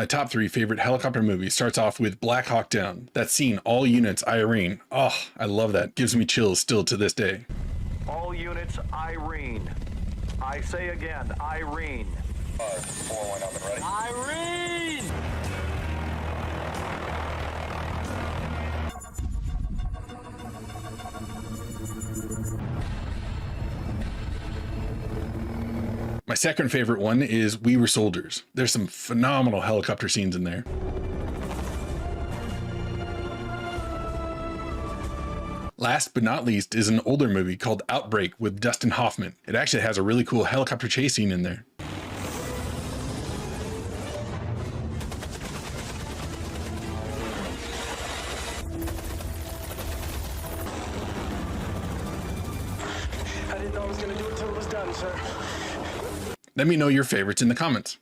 My top 3 favorite helicopter movies starts off with Black Hawk Down. That scene, all units, Irene. Oh, I love that. Gives me chills still to this day. All units, Irene. I say again, Irene. 4-1 up and ready. Irene! My second favorite one is We Were Soldiers. There's some phenomenal helicopter scenes in there. Last but not least is an older movie called Outbreak with Dustin Hoffman. It actually has a really cool helicopter chase scene in there. I didn't know I was going to do it till it was done, sir. Let me know your favorites in the comments.